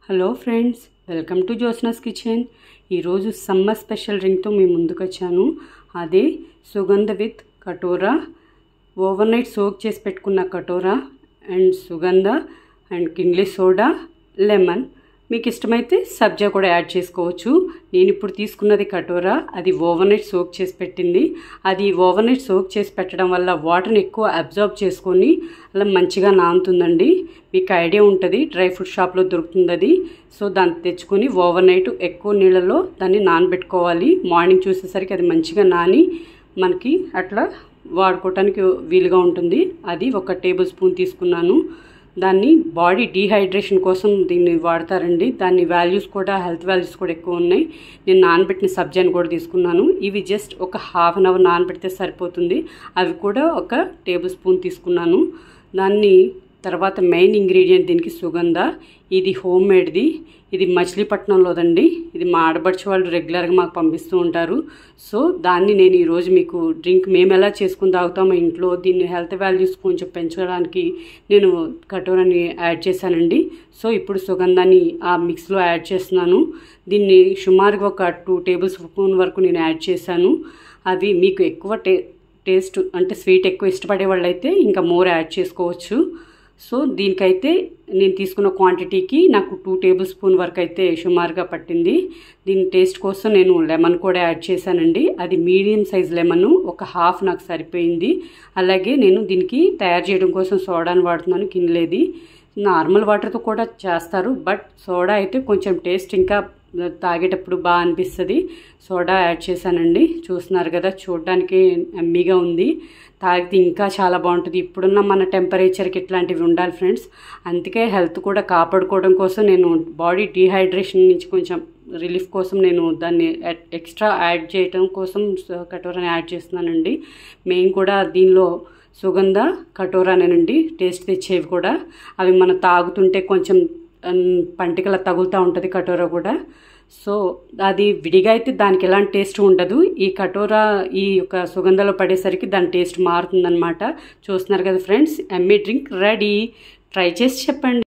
Hello friends, welcome to Jyotsna's kitchen. ఈరోజు summer special డ్రింక్తో మీ ముందుకు వచ్చాను. అదే సుగంధ విత్ కటోరా. ఓవర్ నైట్ సోక్ చేసి పెట్టుకున్న కటోరా అండ్ సుగంధ అండ్ కిన్లీ సోడా, లెమన్. మీకు ఇష్టమైతే సబ్జా కూడా యాడ్ చేసుకోవచ్చు. నేను ఇప్పుడు తీసుకున్నది కటోరా, అది ఓవర్ నైట్ సోక్ చేసి పెట్టింది. అది ఓవర్ నైట్ సోక్ చేసి పెట్టడం వల్ల వాటర్ని ఎక్కువ అబ్జార్బ్ చేసుకొని అలా మంచిగా నానుతుందండి. మీకు ఐడియా ఉంటుంది, డ్రై ఫ్రూట్ షాప్లో దొరుకుతుంది అది. సో దాన్ని తెచ్చుకొని ఓవర్ నైట్ ఎక్కువ నీళ్ళలో దాన్ని నానబెట్టుకోవాలి. మార్నింగ్ చూసేసరికి అది మంచిగా నాని మనకి అట్లా వాడుకోవటానికి వీలుగా ఉంటుంది. అది 1 టేబుల్ స్పూన్ తీసుకున్నాను. దాన్ని బాడీ డీహైడ్రేషన్ కోసం దీన్ని వాడతారండి. దాని వాల్యూస్ కూడా, హెల్త్ వాల్యూస్ కూడా ఎక్కువ ఉన్నాయి. నేను నానబెట్టిన సబ్జాని కూడా తీసుకున్నాను. ఇవి జస్ట్ ఒక హాఫ్ అన్ అవర్ నానబెడితే సరిపోతుంది. అవి కూడా 1 టేబుల్ స్పూన్ తీసుకున్నాను. దాన్ని తర్వాత మెయిన్ ఇంగ్రీడియంట్ దీనికి సుగంధ. ఇది హోమ్ మేడ్ది. ఇది మచిలీపట్నంలోదండి. ఇది మా ఆడబడిచే వాళ్ళు రెగ్యులర్గా మాకు పంపిస్తూ ఉంటారు. సో దాన్ని నేను ఈరోజు మీకు డ్రింక్ మేము ఎలా చేసుకుని తాగుతామో ఇంట్లో, దీన్ని హెల్త్ వాల్యూస్ కొంచెం పెంచడానికి నేను కటోరాని యాడ్ చేశానండి. సో ఇప్పుడు సుగంధాన్ని ఆ మిక్స్లో యాడ్ చేస్తున్నాను. దీన్ని సుమారుగా 2 టేబుల్ స్పూన్ వరకు నేను యాడ్ చేశాను. అవి మీకు ఎక్కువ టేస్ట్ అంటే స్వీట్ ఎక్కువ ఇష్టపడే వాళ్ళైతే ఇంకా మోర్ యాడ్ చేసుకోవచ్చు. సో దీనికైతే నేను తీసుకున్న క్వాంటిటీకి నాకు 2 టేబుల్ స్పూన్ వరకు అయితే సుమారుగా పట్టింది. దీని టేస్ట్ కోసం నేను లెమన్ కూడా యాడ్ చేశానండి. అది మీడియం సైజ్ లెమన్, ఒక హాఫ్ నాకు సరిపోయింది. అలాగే నేను దీనికి తయారు చేయడం కోసం సోడాని వాడుతున్నాను, కిన్లేది. నార్మల్ వాటర్తో కూడా చేస్తారు, బట్ సోడా అయితే కొంచెం టేస్ట్ ఇంకా తాగేటప్పుడు బాగా అనిపిస్తుంది. సోడా యాడ్ చేశానండి. చూస్తున్నారు కదా, చూడడానికి ఎమ్మీగా ఉంది. తాగితే ఇంకా చాలా బాగుంటుంది. ఇప్పుడున్న మన టెంపరేచర్కి ఇట్లాంటివి ఉండాలి ఫ్రెండ్స్. అందుకే హెల్త్ కూడా కాపాడుకోవడం కోసం నేను బాడీ డీహైడ్రేషన్ నుంచి కొంచెం రిలీఫ్ కోసం నేను దాన్ని ఎక్స్ట్రా యాడ్ చేయడం కోసం కటోరాని యాడ్ చేస్తున్నానండి. మేము కూడా దీనిలో సుగంధ కటోరానేనండి టేస్ట్ తెచ్చేవి కూడా. అవి మనం తాగుతుంటే కొంచెం పంటికలా తగులుతూ ఉంటుంది కటోరా కూడా. సో అది విడిగా అయితే దానికి ఎలాంటి టేస్ట్ ఉండదు. ఈ కటోరా ఈ యొక్క సుగంధలో పడేసరికి దాని టేస్ట్ మారుతుందన్నమాట. చూస్తున్నారు కదా friends, Emmy drink ready. Try చేసి చెప్పండి.